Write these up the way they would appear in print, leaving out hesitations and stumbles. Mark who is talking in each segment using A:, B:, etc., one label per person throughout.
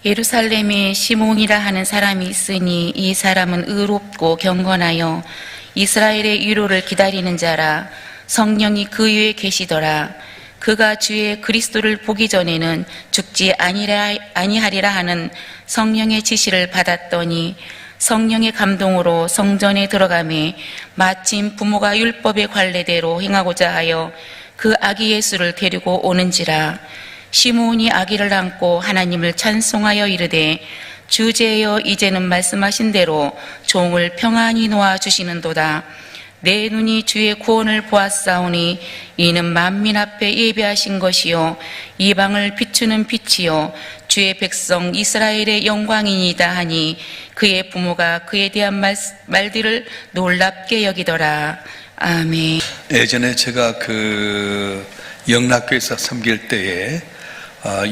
A: 예루살렘에 시몬이라 하는 사람이 있으니 이 사람은 의롭고 경건하여 이스라엘의 위로를 기다리는 자라. 성령이 그 위에 계시더라. 그가 주의 그리스도를 보기 전에는 죽지 아니하리라 하는 성령의 지시를 받았더니 성령의 감동으로 성전에 들어가매 마침 부모가 율법의 관례대로 행하고자 하여 그 아기 예수를 데리고 오는지라. 시므온이 아기를 안고 하나님을 찬송하여 이르되 주제여 이제는 말씀하신 대로 종을 평안히 놓아 주시는도다. 내 눈이 주의 구원을 보았사오니 이는 만민 앞에 예비하신 것이요 이방을 비추는 빛이요 주의 백성 이스라엘의 영광이니이다 하니 그의 부모가 그에 대한 말들을 놀랍게 여기더라. 아멘.
B: 예전에 제가 영락교에서 섬길 때에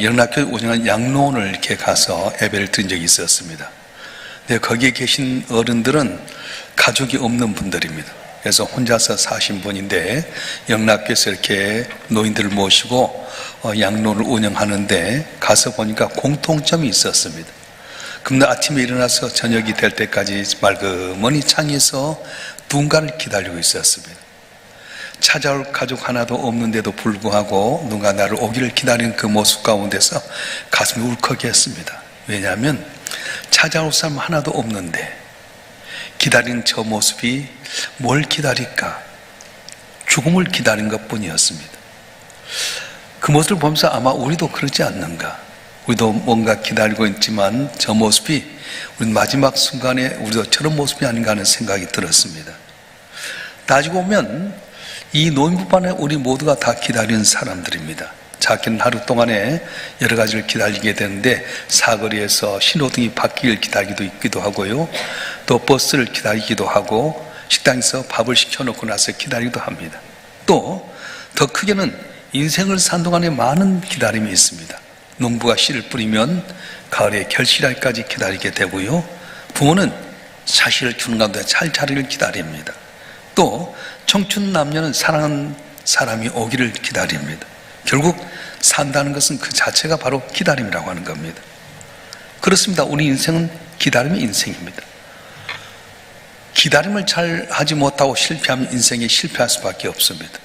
B: 영락교에 운영한 양로원을 이렇게 가서 예배를 드린 적이 있었습니다. 근데 거기에 계신 어른들은 가족이 없는 분들입니다. 그래서 혼자서 사신 분인데 영락교에서 이렇게 노인들을 모시고 양로를 운영하는데 가서 보니까 공통점이 있었습니다. 그날 아침에 일어나서 저녁이 될 때까지 말그머니 창에서 누군가를 기다리고 있었습니다. 찾아올 가족 하나도 없는데도 불구하고 누가 나를 오기를 기다리는 그 모습 가운데서 가슴이 울컥했습니다. 왜냐하면 찾아올 사람 하나도 없는데 기다리는 저 모습이 뭘 기다릴까? 죽음을 기다린 것뿐이었습니다. 그 모습을 보면서 아마 우리도 그러지 않는가? 우리도 뭔가 기다리고 있지만 저 모습이 우리 마지막 순간에 우리도 저런 모습이 아닌가 하는 생각이 들었습니다. 따지고 보면 이 노인부반에 우리 모두가 다 기다리는 사람들입니다. 작게는 하루 동안에 여러 가지를 기다리게 되는데 사거리에서 신호등이 바뀌길 기다리기도 하고요. 또 버스를 기다리기도 하고 식당에서 밥을 시켜놓고 나서 기다리기도 합니다. 또 더 크게는 인생을 사는 동안에 많은 기다림이 있습니다. 농부가 씨를 뿌리면 가을에 결실할까지 기다리게 되고요. 부모는 자식을 주는 가운데 찰차리를 기다립니다. 또 청춘 남녀는 사랑하는 사람이 오기를 기다립니다. 결국 산다는 것은 그 자체가 바로 기다림이라고 하는 겁니다. 그렇습니다. 우리 인생은 기다림의 인생입니다. 기다림을 잘 하지 못하고 실패하면 인생에 실패할 수밖에 없습니다.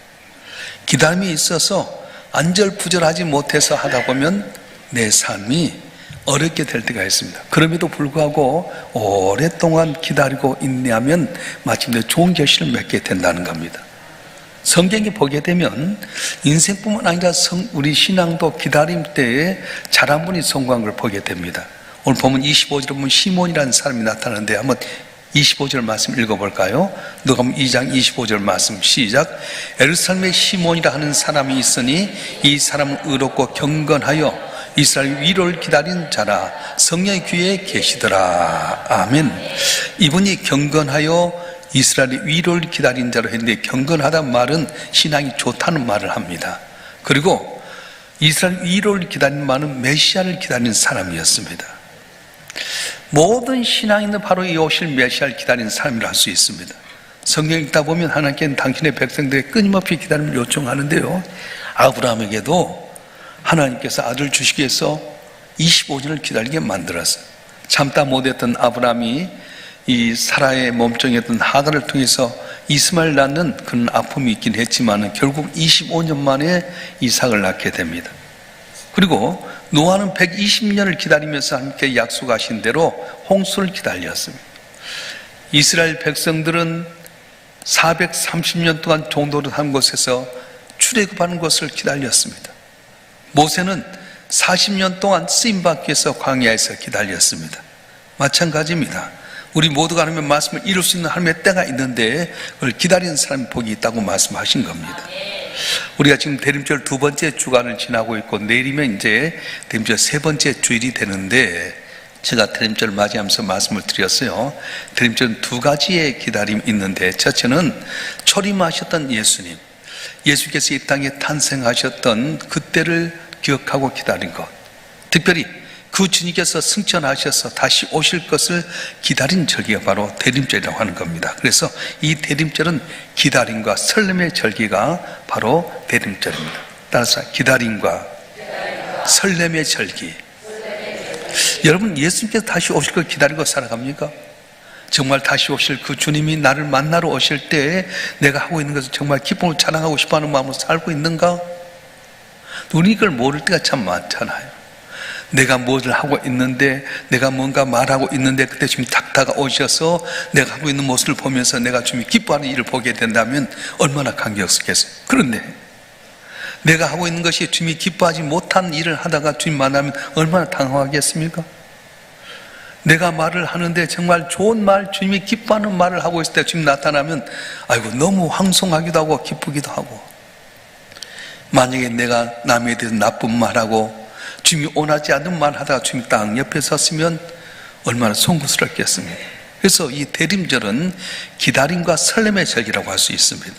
B: 기다림이 있어서 안절부절하지 못해서 하다 보면 내 삶이 어렵게 될 때가 있습니다. 그럼에도 불구하고 오랫동안 기다리고 인내하면 마침내 좋은 결실을 맺게 된다는 겁니다. 성경에 보게 되면 인생뿐만 아니라 우리 신앙도 기다림 때에 잘 한 분이 성공한 걸 보게 됩니다. 오늘 보면 25절에 보면 시몬이라는 사람이 나타나는데 한번 25절 말씀 읽어볼까요? 누가복음 2장 25절 말씀 시작. 예루살렘에 시몬이라 하는 사람이 있으니 이 사람은 의롭고 경건하여 이스라엘 위로를 기다리는 자라. 성령의 귀에 계시더라. 아멘. 이분이 경건하여 이스라엘의 위로를 기다리는 자로 했는데 경건하다는 말은 신앙이 좋다는 말을 합니다. 그리고 이스라엘 위로를 기다리는 말은 메시아를 기다리는 사람이었습니다. 모든 신앙인은 바로 이 오실 메시아를 기다리는 사람이라 할 수 있습니다. 성경 읽다 보면 하나님께는 당신의 백성들에게 끊임없이 기다림을 요청하는데요, 아브라함에게도 하나님께서 아들 주시기 위해서 25년을 기다리게 만들었어요. 참다 못했던 아브라함이 이 사라의 몸종이었던 하갈을 통해서 이스마엘 낳는 그런 아픔이 있긴 했지만 결국 25년 만에 이삭을 낳게 됩니다. 그리고 노아는 120년을 기다리면서 함께 약속하신 대로 홍수를 기다렸습니다. 이스라엘 백성들은 430년 동안 종도를 한 곳에서 출애굽하는 것을 기다렸습니다. 모세는 40년 동안 쓰임받기 위해서 광야에서 기다렸습니다. 마찬가지입니다. 우리 모두가 하나님의 말씀을 이룰 수 있는 하나님의 때가 있는데 그걸 기다리는 사람이 복이 있다고 말씀하신 겁니다. 우리가 지금 대림절 2번째 주간을 지나고 있고 내일이면 이제 대림절 3번째 주일이 되는데 제가 대림절을 맞이하면서 말씀을 드렸어요. 대림절은 2가지의 기다림이 있는데 첫째는 초림하셨던 예수님, 예수께서 이 땅에 탄생하셨던 그때를 기억하고 기다린 것, 특별히 그 주님께서 승천하셔서 다시 오실 것을 기다린 절기가 바로 대림절이라고 하는 겁니다. 그래서 이 대림절은 기다림과 설렘의 절기가 바로 대림절입니다. 따라서 기다림과 설렘의 절기. 여러분, 예수님께서 다시 오실 걸 기다리고 살아갑니까? 정말 다시 오실 그 주님이 나를 만나러 오실 때 내가 하고 있는 것을 정말 기쁨을 자랑하고 싶어하는 마음으로 살고 있는가? 우리 이걸 모를 때가 참 많잖아요. 내가 무엇을 하고 있는데, 내가 뭔가 말하고 있는데 그때 주님이 딱 다가오셔서 내가 하고 있는 모습을 보면서 내가 주님이 기뻐하는 일을 보게 된다면 얼마나 감격스럽겠어요. 그런데 내가 하고 있는 것이 주님이 기뻐하지 못한 일을 하다가 주님 만나면 얼마나 당황하겠습니까? 내가 말을 하는데 정말 좋은 말, 주님이 기뻐하는 말을 하고 있을 때 주님 나타나면 아이고 너무 황송하기도 하고 기쁘기도 하고, 만약에 내가 남에 대해서 나쁜 말하고 주님이 원하지 않는 말 하다가 주님이 딱 옆에 섰으면 얼마나 송구스럽겠습니까? 그래서 이 대림절은 기다림과 설렘의 절기라고 할 수 있습니다.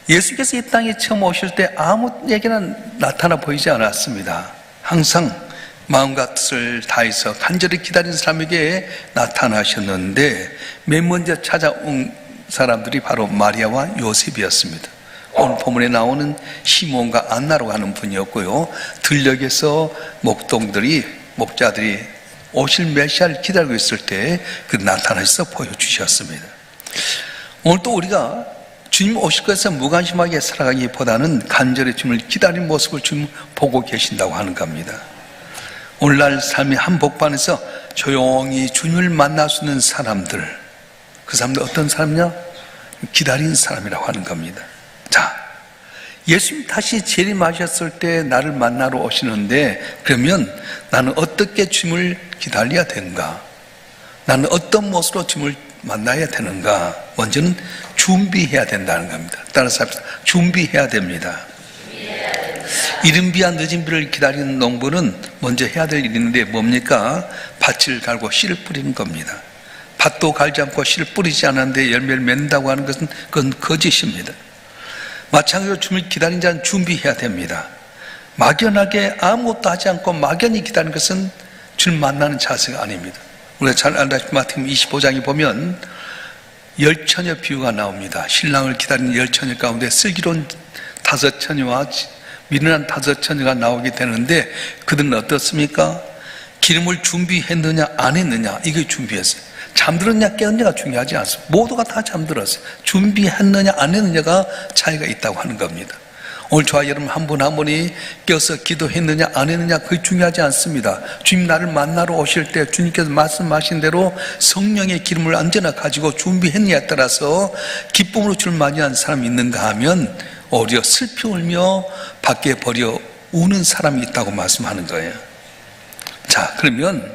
B: 예수께서 이 땅에 처음 오실 때 아무에게나 나타나 보이지 않았습니다. 항상 마음과 뜻을 다해서 간절히 기다리는 사람에게 나타나셨는데 맨 먼저 찾아온 사람들이 바로 마리아와 요셉이었습니다. 오늘 본문에 나오는 시몬과 안나라고 하는 분이었고요, 들녘에서 목자들이 오실 메시아를 기다리고 있을 때 그 나타나셔서 보여주셨습니다. 오늘 또 우리가 주님 오실 것에 무관심하게 살아가기보다는 간절히 주님을 기다리는 모습을 주님 보고 계신다고 하는 겁니다. 오늘날 삶의 한복판에서 조용히 주님을 만날 수 있는 사람들, 그 사람들 어떤 사람이냐? 기다리는 사람이라고 하는 겁니다. 자, 예수님 다시 재림하셨을 때 나를 만나러 오시는데, 그러면 나는 어떻게 주님을 기다려야 되는가? 나는 어떤 모습으로 주님을 만나야 되는가? 먼저는 준비해야 된다는 겁니다. 따라서 합시다. 준비해야 됩니다. 이른 비와 늦은 비를 기다리는 농부는 먼저 해야 될 일이 있는데 뭡니까? 밭을 갈고 씨를 뿌리는 겁니다. 밭도 갈지 않고 씨를 뿌리지 않았는데 열매를 맺는다고 하는 것은 그건 거짓입니다. 마찬가지로 주님을 기다리는 자는 준비해야 됩니다. 막연하게 아무것도 하지 않고 막연히 기다리는 것은 주님 만나는 자세가 아닙니다. 우리가 잘 알다시피 마태복음 25장에 보면 열처녀 비유가 나옵니다. 신랑을 기다리는 열처녀 가운데 슬기로운 5처녀와 미련한 5처녀가 나오게 되는데, 그들은 어떻습니까? 기름을 준비했느냐 안 했느냐, 이게 준비했어요. 잠들었냐 깨었냐가 중요하지 않습니다. 모두가 다 잠들었어요. 준비했느냐 안 했느냐가 차이가 있다고 하는 겁니다. 오늘 저와 여러분 한 분 한 분이 깨어서 기도했느냐 안 했느냐, 그게 중요하지 않습니다. 주님 나를 만나러 오실 때 주님께서 말씀하신 대로 성령의 기름을 언제나 가지고 준비했느냐에 따라서 기쁨으로 주를 맞이한 사람이 있는가 하면 오히려 슬피 울며 밖에 버려 우는 사람이 있다고 말씀하는 거예요. 자, 그러면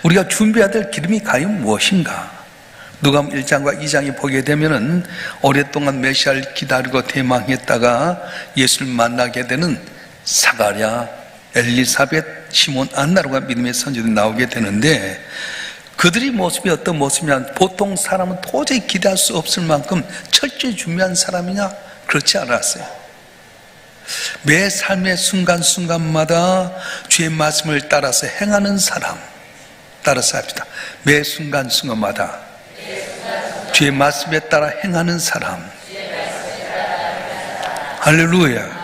B: 우리가 준비해야 될 기름이 과연 무엇인가? 누가복음 1장과 2장에 보게 되면은 오랫동안 메시아를 기다리고 대망했다가 예수를 만나게 되는 사가랴, 엘리사벳, 시몬, 안나라고 믿음의 선지들이 나오게 되는데, 그들의 모습이 어떤 모습이냐? 보통 사람은 도저히 기대할 수 없을 만큼 철저히 준비한 사람이냐? 그렇지 않았어요. 매 삶의 순간순간마다 주의 말씀을 따라서 행하는 사람, 따라서 합시다. 매 순간순간마다 주의 말씀에 따라 행하는 사람. 할렐루야.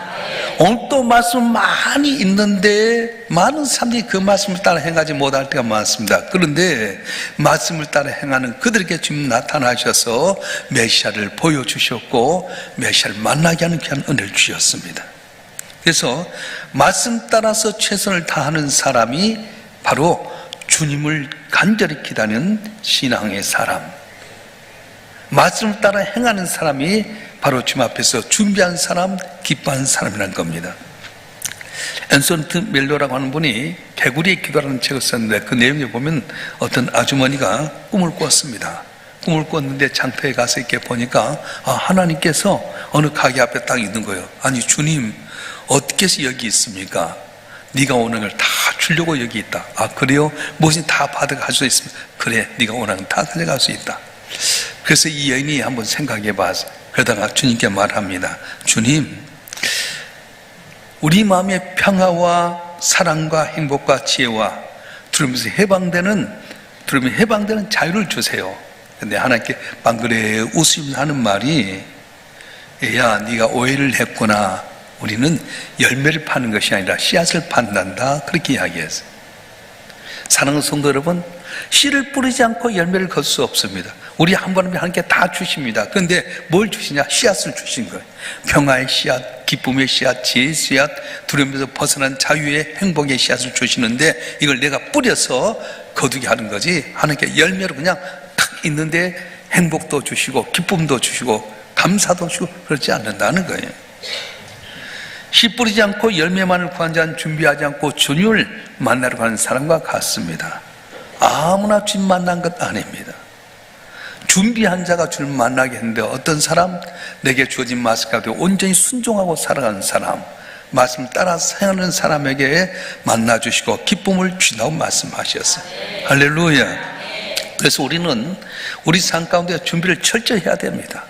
B: 오늘 또 말씀 많이 있는데 많은 사람들이 그 말씀을 따라 행하지 못할 때가 많습니다. 그런데 말씀을 따라 행하는 그들에게 주님 나타나셔서 메시아를 보여주셨고 메시아를 만나게 하는 귀한 은혜를 주셨습니다. 그래서 말씀 따라서 최선을 다하는 사람이 바로 주님을 간절히 기다리는 신앙의 사람, 말씀을 따라 행하는 사람이 바로 주님 앞에서 준비한 사람, 기뻐하는 사람이라는 겁니다. 앤서니 멜로라고 하는 분이 개구리의 기도라는 책을 썼는데, 그 내용에 보면 어떤 아주머니가 꿈을 꿨습니다. 꿈을 꿨는데 장터에 가서 이렇게 보니까 하나님께서 어느 가게 앞에 딱 있는 거예요. 아니 주님, 어떻게 해서 여기 있습니까? 네가 원하는 걸 다 주려고 여기 있다. 그래요? 무엇이 다 받아갈 수 있습니다. 그래, 네가 원하는 걸 다 가져갈 수 있다. 그래서 이 여인이 한번 생각해 봤어요. 그러다가 주님께 말합니다. 주님, 우리 마음의 평화와 사랑과 행복과 지혜와 두려움에서 해방되는 자유를 주세요. 근데 하나님께 방글에 웃으면서 하는 말이, 야, 네가 오해를 했구나. 우리는 열매를 파는 것이 아니라 씨앗을 판단다. 그렇게 이야기했어요. 사랑하는 성도 여러분, 씨를 뿌리지 않고 열매를 거둘 수 없습니다. 우리 한 번에 하나님께 다 주십니다. 그런데 뭘 주시냐? 씨앗을 주신 거예요. 평화의 씨앗, 기쁨의 씨앗, 지혜의 씨앗, 두려움에서 벗어난 자유의 행복의 씨앗을 주시는데 이걸 내가 뿌려서 거두게 하는 거지, 하나님께 열매로 그냥 탁 있는데 행복도 주시고 기쁨도 주시고 감사도 주시고 그렇지 않는다는 거예요. 씨 뿌리지 않고 열매만을 구한 자는 준비하지 않고 주님을 만나러 가는 사람과 같습니다. 아무나 주님 만난 것 아닙니다. 준비한 자가 주님 만나게 했는데, 어떤 사람? 내게 주어진 말씀 가운데 온전히 순종하고 살아가는 사람, 말씀 따라 사용하는 사람에게 만나주시고 기쁨을 주신다고 말씀하셨어요. 할렐루야. 그래서 우리는 우리 삶 가운데 준비를 철저히 해야 됩니다.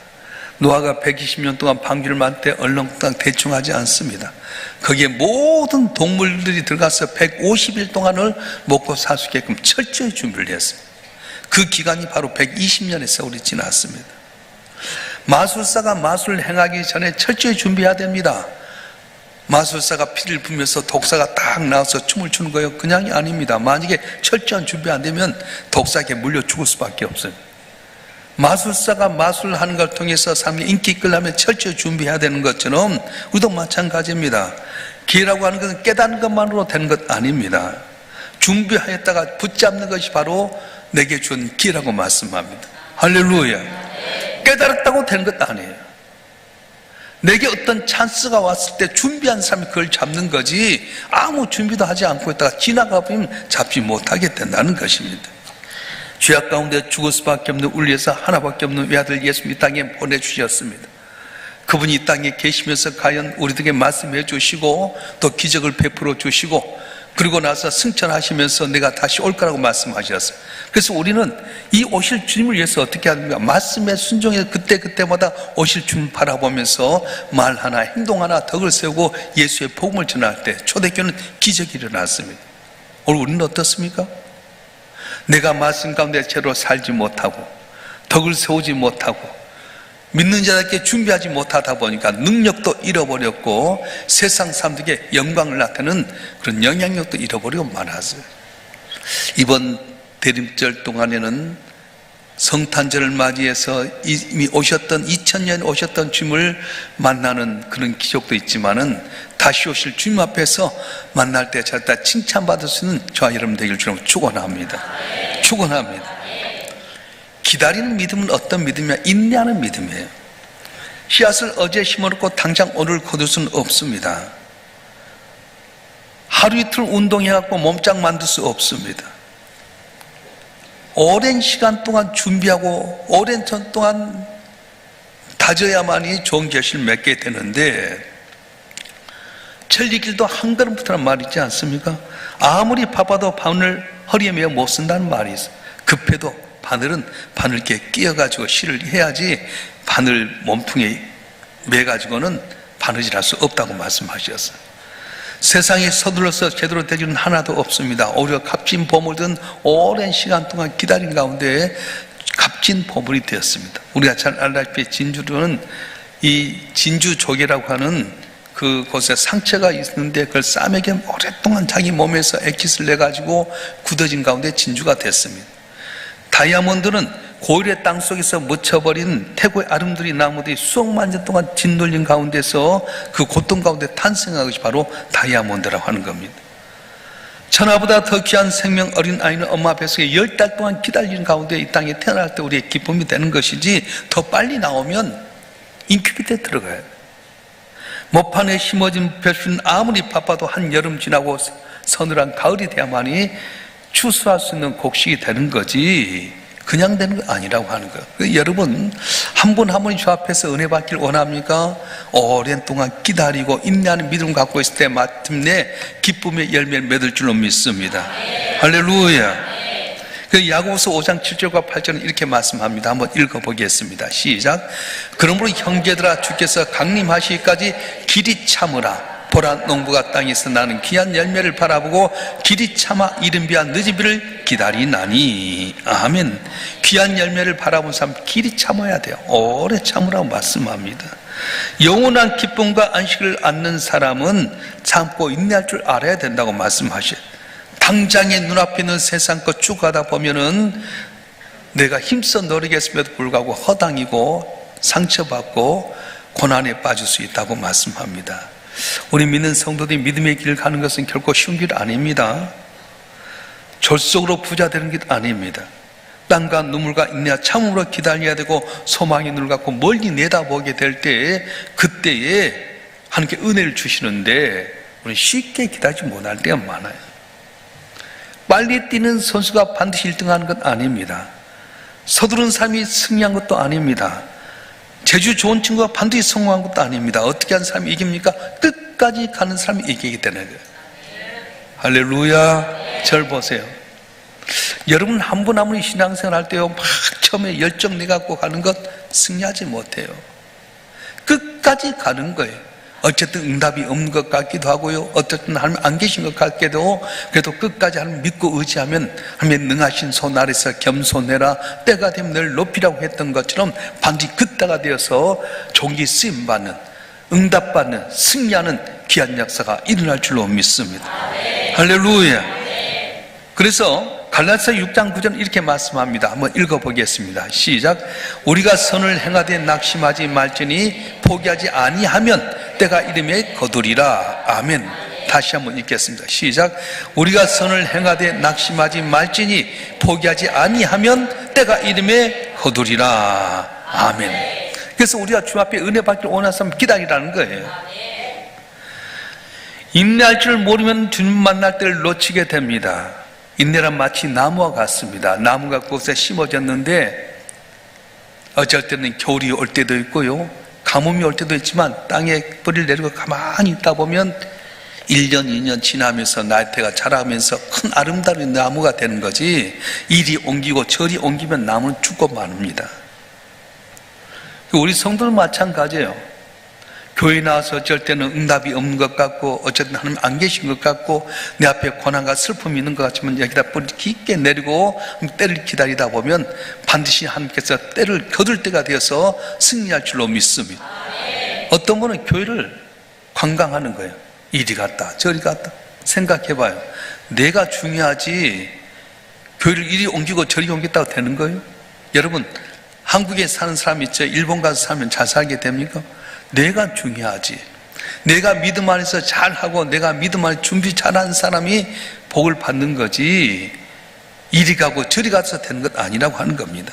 B: 노아가 120년 동안 방주를 만들 때 얼렁뚱땅 대충 하지 않습니다. 거기에 모든 동물들이 들어가서 150일 동안을 먹고 살 수 있게끔 철저히 준비를 했어요. 그 기간이 바로 120년의 세월이 지났습니다. 마술사가 마술을 행하기 전에 철저히 준비해야 됩니다. 마술사가 피를 부면서 독사가 딱 나와서 춤을 추는 거예요. 그냥이 아닙니다. 만약에 철저한 준비 안 되면 독사에게 물려 죽을 수밖에 없어요. 마술사가 마술하는 걸 통해서 사람이 인기 끌려면 철저히 준비해야 되는 것처럼 우리도 마찬가지입니다. 기회라고 하는 것은 깨닫는 것만으로 되는 것 아닙니다. 준비하였다가 붙잡는 것이 바로 내게 준 기회라고 말씀합니다. 할렐루야. 깨달았다고 되는 것 아니에요. 내게 어떤 찬스가 왔을 때 준비한 사람이 그걸 잡는 거지, 아무 준비도 하지 않고 있다가 지나가 버리면 잡지 못하게 된다는 것입니다. 죄악 가운데 죽을 수밖에 없는 우리 위해서 하나밖에 없는 외아들 예수님 이 땅에 보내주셨습니다. 그분이 이 땅에 계시면서 과연 우리들에게 말씀해 주시고 또 기적을 베풀어 주시고, 그리고 나서 승천하시면서 내가 다시 올 거라고 말씀하셨어요. 그래서 우리는 이 오실 주님을 위해서 어떻게 합니까? 말씀에 순종해서 그때마다 오실 주님을 바라보면서 말 하나 행동 하나 덕을 세우고 예수의 복음을 전할 때 초대교회는 기적이 일어났습니다. 오늘 우리는 어떻습니까? 내가 말씀 가운데 제대로 살지 못하고 덕을 세우지 못하고 믿는 자들께 준비하지 못하다 보니까 능력도 잃어버렸고 세상 사람들에게 영광을 나타내는 그런 영향력도 잃어버리고 말았어요. 이번 대림절 동안에는 성탄절을 맞이해서 이미 오셨던 2000년 오셨던 주님을 만나는 그런 기적도 있지만은 다시 오실 주님 앞에서 만날 때 저다 칭찬받을 수 있는 저와 여러분 되길 주님 축원합니다. 축원합니다. 기다리는 믿음은 어떤 믿음이냐? 인내하는 믿음이에요. 씨앗을 어제 심어놓고 당장 오늘 거둘 수는 없습니다. 하루 이틀 운동해갖고 몸짱 만들 수 없습니다. 오랜 시간 동안 준비하고 오랜 전 동안 다져야만이 좋은 결실을 맺게 되는데, 천리길도 한 걸음부터란 말이 있지 않습니까? 아무리 바빠도 바늘 허리에 매어 못 쓴다는 말이 있어요. 급해도 바늘은 바늘께 끼어가지고 실을 해야지 바늘 몸통에 매가지고는 바느질할 수 없다고 말씀하셨어요. 세상에 서둘러서 제대로 되지는 하나도 없습니다. 오히려 값진 보물은 오랜 시간 동안 기다린 가운데 값진 보물이 되었습니다. 우리가 잘 알다시피 진주는 이 진주조개라고 하는 그곳에 상처가 있는데 그걸 싸매게 오랫동안 자기 몸에서 액기스를 내가지고 굳어진 가운데 진주가 됐습니다. 다이아몬드는 고일의 땅 속에서 묻혀버린 태고의 아름드리 나무들이 수억만 년 동안 짓눌린 가운데서 그 고통 가운데 탄생한 것이 바로 다이아몬드라고 하는 겁니다. 천하보다 더 귀한 생명 어린 아이는 엄마 뱃속에 10달 동안 기다리는 가운데 이 땅에 태어날 때 우리의 기쁨이 되는 것이지, 더 빨리 나오면 인큐베이터에 들어가요. 모판에 심어진 벼슬은 아무리 바빠도 한 여름 지나고 서늘한 가을이 돼야만이 추수할 수 있는 곡식이 되는 거지 그냥 되는 거 아니라고 하는 거예요. 여러분, 한 분 한 분이 주 앞에서 은혜 받길 원합니까? 오랜 동안 기다리고 인내하는 믿음 갖고 있을 때 마침내 기쁨의 열매를 맺을 줄로 믿습니다. 할렐루야. 그 야고보서 5장 7절과 8절은 이렇게 말씀합니다. 한번 읽어보겠습니다. 시작. 그러므로 형제들아, 주께서 강림하시기까지 길이 참으라. 보라, 농부가 땅에서 나는 귀한 열매를 바라보고 길이 참아 이른 비와 늦은 비를 기다리나니. 아멘. 귀한 열매를 바라본 사람 길이 참아야 돼요. 오래 참으라고 말씀합니다. 영원한 기쁨과 안식을 얻는 사람은 참고 인내할 줄 알아야 된다고 말씀하셔요. 당장에 눈앞에 있는 세상 것 쭉 가다 보면은 내가 힘써 노리겠음에도 불구하고 허당이고 상처받고 고난에 빠질 수 있다고 말씀합니다. 우리 믿는 성도들이 믿음의 길을 가는 것은 결코 쉬운 길 아닙니다. 졸속으로 부자 되는 길 아닙니다. 땀과 눈물과 인내와 참음으로 기다려야 되고 소망의 눈을 갖고 멀리 내다보게 될 때에 그때에 하나님께 은혜를 주시는데 우리 쉽게 기다리지 못할 때가 많아요. 빨리 뛰는 선수가 반드시 1등하는 것 아닙니다. 서두른 사람이 승리한 것도 아닙니다. 재주 좋은 친구가 반드시 성공한 것도 아닙니다. 어떻게 하는 사람이 이깁니까? 끝까지 가는 사람이 이기게 되는 거예요. 할렐루야. 절 보세요. 여러분 한 분 한 분이 신앙생활 할 때요 막 처음에 열정 내갖고 가는 것 승리하지 못해요. 끝까지 가는 거예요. 어쨌든 응답이 없는 것 같기도 하고요, 어쨌든 하나님 안 계신 것 같기도, 그래도 끝까지 하나님 믿고 의지하면 하나님의 능하신 손 아래서 겸손해라, 때가 되면 늘 높이라고 했던 것처럼 반드시 그때가 되어서 종기 쓰임받는, 응답받는, 승리하는 귀한 역사가 일어날 줄로 믿습니다. 할렐루야. 그래서 갈라디아서 6장 9절 이렇게 말씀합니다. 한번 읽어보겠습니다. 시작. 우리가 선을 행하되 낙심하지 말지니 포기하지 아니하면 때가 이름에 거두리라. 아멘. 다시 한번 읽겠습니다. 시작. 우리가 선을 행하되 낙심하지 말지니 포기하지 아니하면 때가 이름에 거두리라. 아멘. 그래서 우리가 주 앞에 은혜 받기를 원하면 기다리라는 거예요. 인내할 줄 모르면 주님 만날 때를 놓치게 됩니다. 인내란 마치 나무와 같습니다. 나무가 곳에 심어졌는데 어쩔 때는 겨울이 올 때도 있고요, 가뭄이 올 때도 있지만 땅에 뿌리를 내리고 가만히 있다 보면 1년, 2년 지나면서 나이테가 자라면서 큰 아름다운 나무가 되는 거지, 이리 옮기고 저리 옮기면 나무는 죽고 마릅니다. 우리 성도는 마찬가지예요. 교회 나와서 어쩔 때는 응답이 없는 것 같고, 어쨌든 하나님 안 계신 것 같고, 내 앞에 고난과 슬픔이 있는 것 같지만 여기다 뿌리 깊게 내리고 때를 기다리다 보면 반드시 하나님께서 때를 거둘 때가 되어서 승리할 줄로 믿습니다. 어떤 분은 교회를 관광하는 거예요. 이리 갔다 저리 갔다. 생각해봐요. 내가 중요하지 교회를 이리 옮기고 저리 옮겼다고 되는 거예요? 여러분, 한국에 사는 사람 있죠? 일본 가서 살면 잘 살게 됩니까? 내가 중요하지. 내가 믿음 안에서 잘하고 내가 믿음 안에 준비 잘하는 사람이 복을 받는 거지, 이리 가고 저리 가서 되는 것 아니라고 하는 겁니다.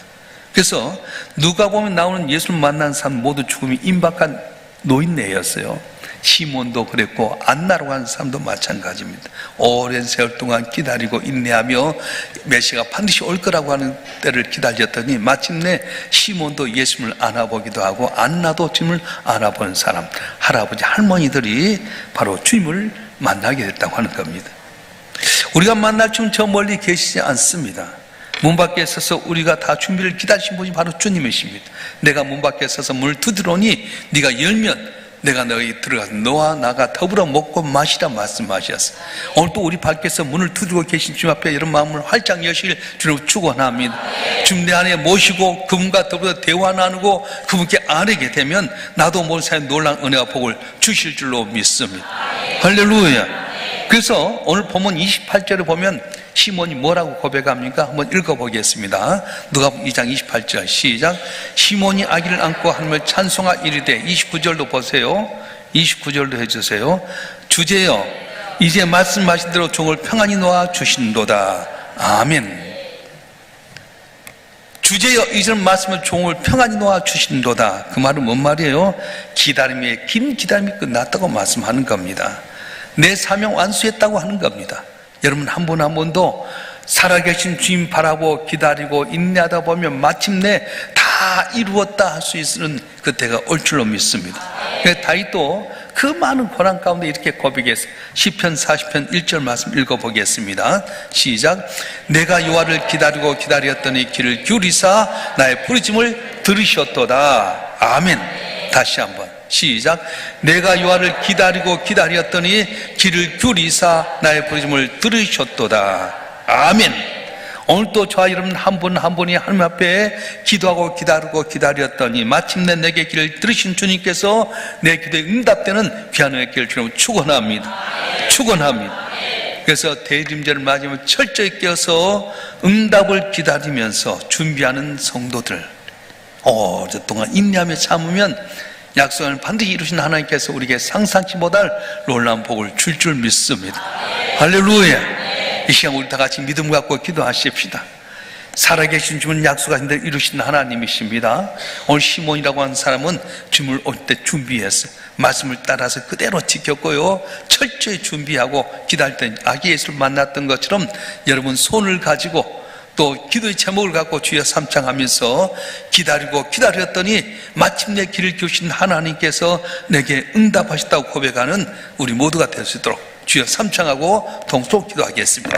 B: 그래서 누가 보면 나오는 예수를 만난 사람 모두 죽음이 임박한 노인네였어요. 시몬도 그랬고 안나라고 하는 사람도 마찬가지입니다. 오랜 세월 동안 기다리고 인내하며 메시아가 반드시 올 거라고 하는 때를 기다렸더니 마침내 시몬도 예수님을 알아보기도 하고 안나도 주님을 알아보는 사람, 할아버지 할머니들이 바로 주님을 만나게 됐다고 하는 겁니다. 우리가 만날 주님 저 멀리 계시지 않습니다. 문 밖에 서서 우리가 다 준비를 기다리신 분이 바로 주님이십니다. 내가 문 밖에 서서 문을 두드러니 네가 열면 내가 너희 들어가서 너와 나가 더불어 먹고 마시라 말씀하셨어. 오늘 또 우리 밖에서 문을 두드리고 계신 주님 앞에 여러분 마음을 활짝 여실 주님 축원합니다. 주님 내 안에 모시고 그분과 더불어 대화 나누고 그분께 아뢰게 되면 나도 모르는 사이에 놀라운 은혜와 복을 주실 줄로 믿습니다. 할렐루야. 그래서 오늘 본문 28절에 보면 시몬이 뭐라고 고백합니까? 한번 읽어보겠습니다. 누가복음 2장 28절 시작. 시몬이 아기를 안고 하나님을 찬송하 이르되, 29절도 보세요. 29절도 해주세요. 주제여 이제 말씀하신 대로 종을 평안히 놓아 주신도다. 아멘. 주제여 이제 말씀을 종을 평안히 놓아 주신도다. 그 말은 뭔 말이에요? 기다림의 긴 기다림이 끝났다고 말씀하는 겁니다. 내 사명 완수했다고 하는 겁니다. 여러분 한 분 한 분도 살아계신 주님 바라고 기다리고 인내하다 보면 마침내 다 이루었다 할 수 있는 그때가 올 줄로 믿습니다. 다윗도 그 많은 고난 가운데 이렇게 고백했어요. 시편 40편 1절 말씀 읽어보겠습니다. 시작. 내가 여호와를 기다리고 기다렸더니 귀를 기울이사 나의 부르짖음을 들으셨도다. 아멘. 다시 한번 시작. 내가 여호와를 기다리고 기다렸더니 귀를 기울이사 나의 부르짖음을 들으셨도다. 아멘. 오늘도 저와 여러분 한 분 한 분이 하나님 앞에 기도하고 기다리고 기다렸더니 마침내 내게 기를 들으신 주님께서 내 기도에 응답되는 귀한 은혜의 길을 주님을 축원합니다. 축원합니다. 그래서 대림절을 맞으면 철저히 깨어서 응답을 기다리면서 준비하는 성도들, 오랫동안 인내하며 참으면 약속을 반드시 이루신 하나님께서 우리에게 상상치 못할 놀라운 복을 줄 믿습니다. 할렐루야. 이 시간 우리 다 같이 믿음 갖고 기도하십시다. 살아계신 주는 약속하신 대로 이루신 하나님이십니다. 오늘 시몬이라고 하는 사람은 주님을 올 때 준비해서 말씀을 따라서 그대로 지켰고요, 철저히 준비하고 기다릴 때 아기 예수를 만났던 것처럼 여러분 손을 가지고 또 기도의 제목을 갖고 주여 삼창하면서 기다리고 기다렸더니 마침내 길을 켜신 하나님께서 내게 응답하셨다고 고백하는 우리 모두가 될 수 있도록 주여 삼창하고 동속 기도하겠습니다.